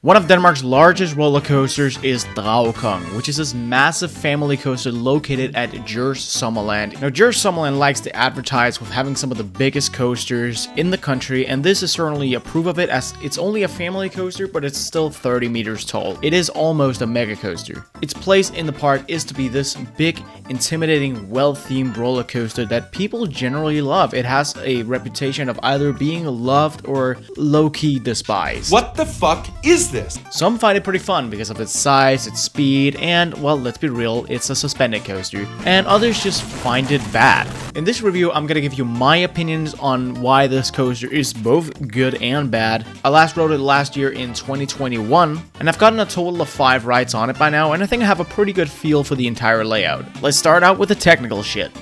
One of Denmark's largest roller coasters is DrageKongen, which is this massive family coaster located at Djurs Sommerland. Now, Djurs Sommerland likes to advertise with having some of the biggest coasters in the country, and this is certainly a proof of it, as it's only a family coaster, but it's still 30 meters tall. It is almost a mega coaster. Its place in the park is to be this big, intimidating, well-themed roller coaster that people generally love. It has a reputation of either being loved or low-key despised. What the fuck is this? Some find it pretty fun because of its size, its speed, and, well, let's be real, it's a suspended coaster. And others just find it bad. In this review, I'm gonna give you my opinions on why this coaster is both good and bad. I last rode it last year in 2021, and I've gotten a total of 5 rides on it by now, and I think I have a pretty good feel for the entire layout. Let's start out with the technical shit.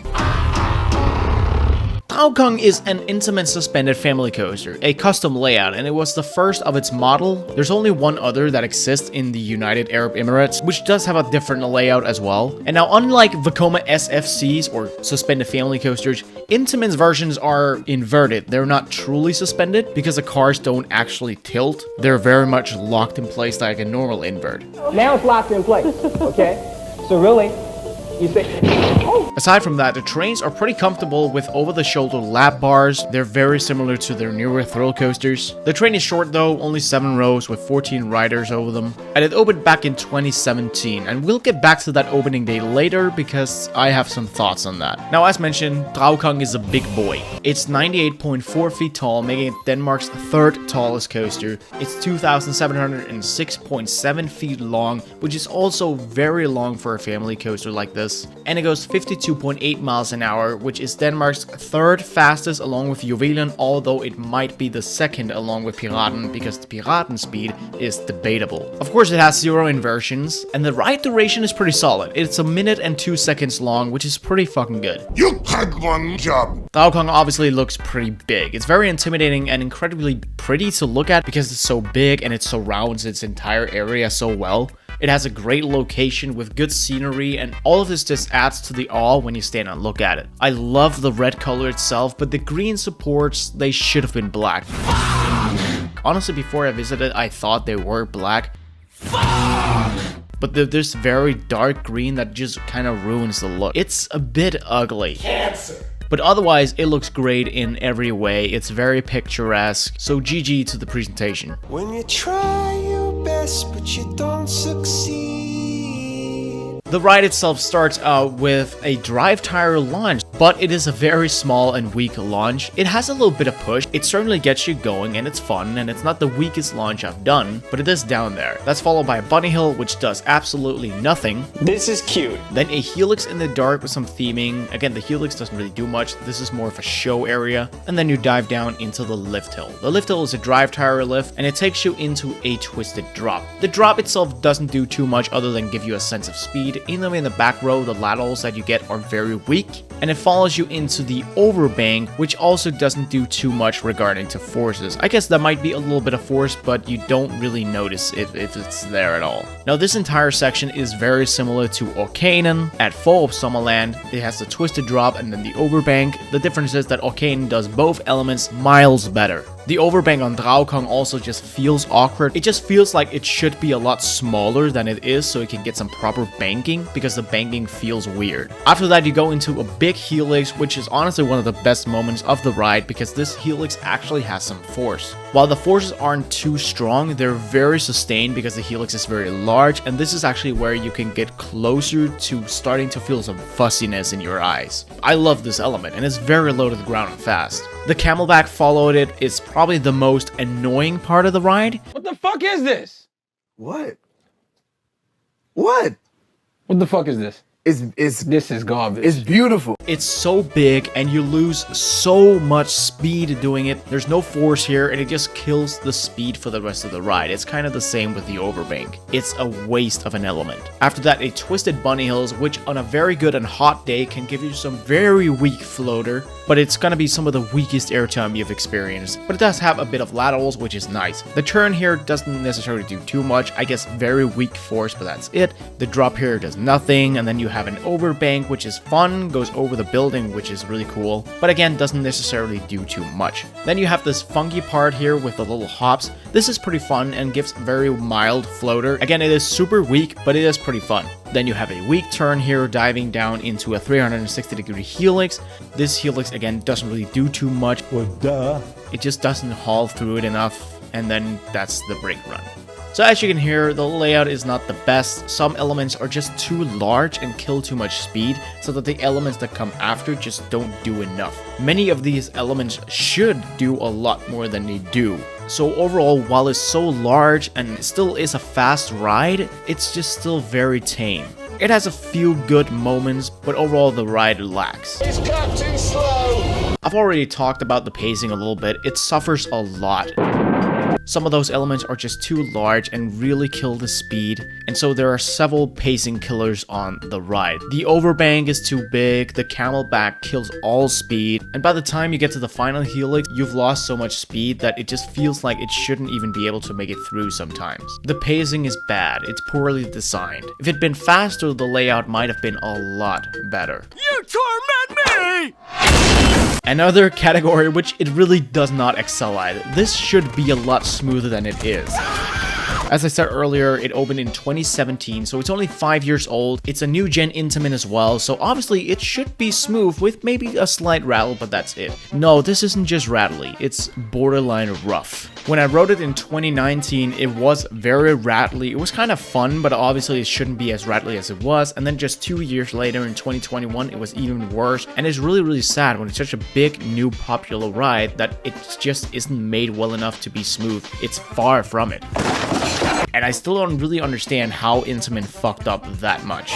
DrageKongen is an Intamin suspended family coaster, a custom layout, and it was the first of its model. There's only one other that exists in the United Arab Emirates, which does have a different layout as well. And now, unlike Vekoma SFCs, or suspended family coasters, Intamin's versions are inverted. They're not truly suspended because the cars don't actually tilt. They're very much locked in place like a normal invert. Now it's locked in place, okay? So really, you say, oh. Aside from that, the trains are pretty comfortable with over-the-shoulder lap bars. They're very similar to their newer thrill coasters. The train is short though, only 7 rows with 14 riders over them. And it opened back in 2017, and we'll get back to that opening day later because I have some thoughts on that. Now, as mentioned, DrageKongen is a big boy. It's 98.4 feet tall, making it Denmark's 3rd tallest coaster. It's 2,706.7 feet long, which is also very long for a family coaster like this. And it goes 52.8 miles an hour, which is Denmark's 3rd fastest along with Juvelen, although it might be the 2nd along with Piraten because the Piraten speed is debatable. Of course, it has 0 inversions, and the ride duration is pretty solid. It's 1 minute and 2 seconds long, which is pretty fucking good. You had one job. DrageKongen obviously looks pretty big. It's very intimidating and incredibly pretty to look at because it's so big and it surrounds its entire area so well. It has a great location with good scenery, and all of this just adds to the awe when you stand and look at it. I love the red color itself, but the green supports, they should have been black. Honestly, before I visited, I thought they were black. But there's very dark green that just kind of ruins the look. It's a bit ugly. Cancer. But otherwise, it looks great in every way. It's very picturesque, so GG to the presentation. When you try your best, but you don't succeed. The ride itself starts out with a drive tire launch, but it is a very small and weak launch. It has a little bit of push. It certainly gets you going and it's fun, and it's not the weakest launch I've done, but it is down there. That's followed by a bunny hill, which does absolutely nothing. This is cute. Then a helix in the dark with some theming. Again, the helix doesn't really do much. This is more of a show area. And then you dive down into the lift hill. The lift hill is a drive tire lift, and it takes you into a twisted drop. The drop itself doesn't do too much other than give you a sense of speed. Even in the back row, the laterals that you get are very weak, and it follows you into the overbank, which also doesn't do too much regarding to forces. I guess that might be a little bit of force, but you don't really notice it if it's there at all. Now, this entire section is very similar to Djurs at Sommerland. It has the twisted drop and then the overbank. The difference is that Djurs does both elements miles better. The overbank on DrageKongen also just feels awkward. It just feels like it should be a lot smaller than it is so it can get some proper banking, because the banking feels weird. After that, you go into a big helix, which is honestly one of the best moments of the ride because this helix actually has some force. While the forces aren't too strong, they're very sustained because the helix is very large, and this is actually where you can get closer to starting to feel some fussiness in your eyes. I love this element, and it's very low to the ground and fast. The camelback followed it. It's probably the most annoying part of the ride. What the fuck is this? What? What? What the fuck is this? This is garbage. It's beautiful. It's so big and you lose so much speed doing it. There's no force here and it just kills the speed for the rest of the ride. It's kind of the same with the overbank. It's a waste of an element. After that, a twisted bunny hills, which on a very good and hot day can give you some very weak floater, but it's gonna be some of the weakest airtime you've experienced. But it does have a bit of laterals, which is nice. The turn here doesn't necessarily do too much. I guess very weak force, but that's it. The drop here does nothing, and then you have have an overbank, which is fun, goes over the building, which is really cool, but again, doesn't necessarily do too much. Then you have this funky part here with the little hops. This is pretty fun and gives very mild floater. Again, it is super weak, but it is pretty fun. Then you have a weak turn here, diving down into a 360-degree helix. This helix, again, doesn't really do too much. Well, duh. It just doesn't haul through it enough, and then that's the brake run. So as you can hear, the layout is not the best. Some elements are just too large and kill too much speed, so that the elements that come after just don't do enough. Many of these elements should do a lot more than they do. So overall, while it's so large and still is a fast ride, it's just still very tame. It has a few good moments, but overall the ride lacks. It's got too slow. I've already talked about the pacing a little bit. It suffers a lot. Some of those elements are just too large and really kill the speed, and so there are several pacing killers on the ride. The overbank is too big, the camelback kills all speed, and by the time you get to the final helix, you've lost so much speed that it just feels like it shouldn't even be able to make it through sometimes. The pacing is bad, it's poorly designed. If it'd been faster, the layout might have been a lot better. You torment me! Another category which it really does not excel at. This should be a lot smoother than it is. As I said earlier, it opened in 2017, so it's only 5 years old. It's a new gen Intamin as well, so obviously it should be smooth with maybe a slight rattle, but that's it. No, this isn't just rattly, it's borderline rough. When I wrote it in 2019, it was very rattly. It was kind of fun, but obviously it shouldn't be as rattly as it was. And then just 2 years later in 2021, it was even worse. And it's really, really sad when it's such a big, new, popular ride that it just isn't made well enough to be smooth. It's far from it. And I still don't really understand how Intamin fucked up that much.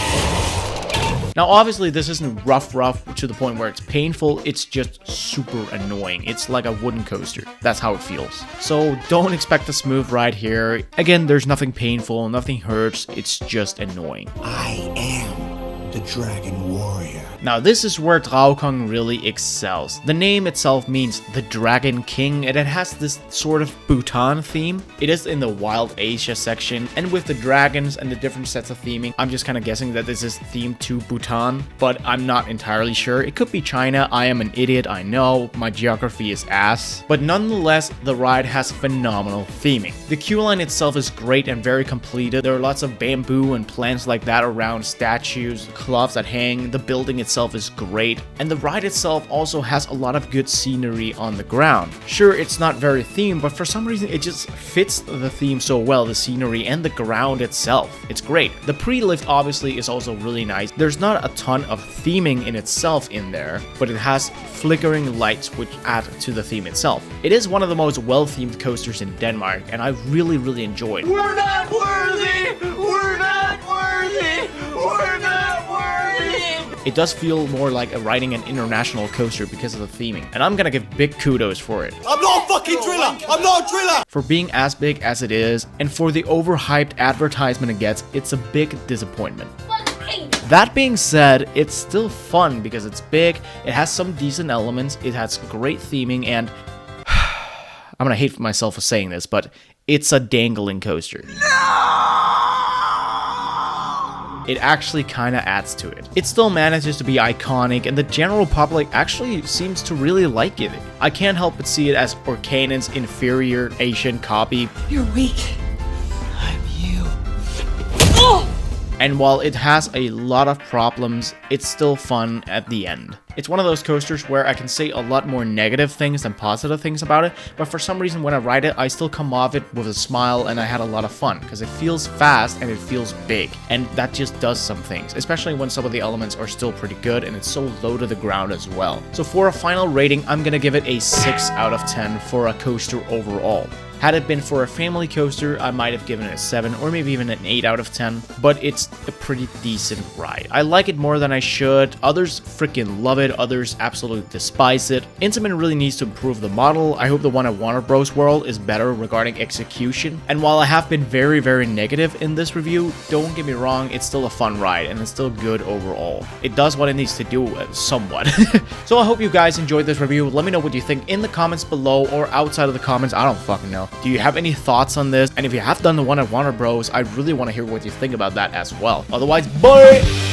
Now obviously this isn't rough to the point where it's painful, it's just super annoying. It's like a wooden coaster. That's how it feels. So don't expect a smooth ride here. Again, there's nothing painful, nothing hurts, it's just annoying. I am the Dragon Warrior. Now this is where DrageKongen really excels. The name itself means the Dragon King, and it has this sort of Bhutan theme. It is in the Wild Asia section, and with the dragons and the different sets of theming, I'm just kind of guessing that this is themed to Bhutan, but I'm not entirely sure. It could be China. I am an idiot, I know. My geography is ass. But nonetheless, the ride has phenomenal theming. The queue line itself is great and very completed. There are lots of bamboo and plants like that around statues, cloths that hang. The building itself is great, and the ride itself also has a lot of good scenery on the ground. Sure, it's not very themed, but for some reason it just fits the theme so well, the scenery and the ground itself. It's great. The pre-lift obviously is also really nice. There's not a ton of theming in itself in there, but it has flickering lights which add to the theme itself. It is one of the most well-themed coasters in Denmark, and I really, really enjoy it. We're not worthy! We're not worthy! We're not worthy! It does feel more like riding an international coaster because of the theming, and I'm gonna give big kudos for it. I'm not a fucking driller! I'm not a driller! For being as big as it is, and for the overhyped advertisement it gets, it's a big disappointment. That being said, it's still fun because it's big, it has some decent elements, it has great theming, and I'm gonna hate myself for saying this, but it's a dangling coaster. It actually kind of adds to it. It still manages to be iconic, and the general public actually seems to really like it. I can't help but see it as Orkanen's inferior Asian copy. You're weak. I'm you. Oh! And while it has a lot of problems, it's still fun at the end. It's one of those coasters where I can say a lot more negative things than positive things about it, but for some reason when I ride it, I still come off it with a smile and I had a lot of fun, because it feels fast and it feels big, and that just does some things, especially when some of the elements are still pretty good and it's so low to the ground as well. So for a final rating, I'm gonna give it a 6 out of 10 for a coaster overall. Had it been for a family coaster, I might have given it a 7 or maybe even an 8 out of 10, but it's a pretty decent ride. I like it more than I should. Others freaking love it, others absolutely despise it. Intamin really needs to improve the model. I hope the one at Warner Bros. World is better regarding execution. And while I have been very, very negative in this review, don't get me wrong, it's still a fun ride and it's still good overall. It does what it needs to do, somewhat. So I hope you guys enjoyed this review. Let me know what you think in the comments below or outside of the comments. I don't fucking know. Do you have any thoughts on this? And if you have done the one at Warner Bros., I really want to hear what you think about that as well. Otherwise, bye!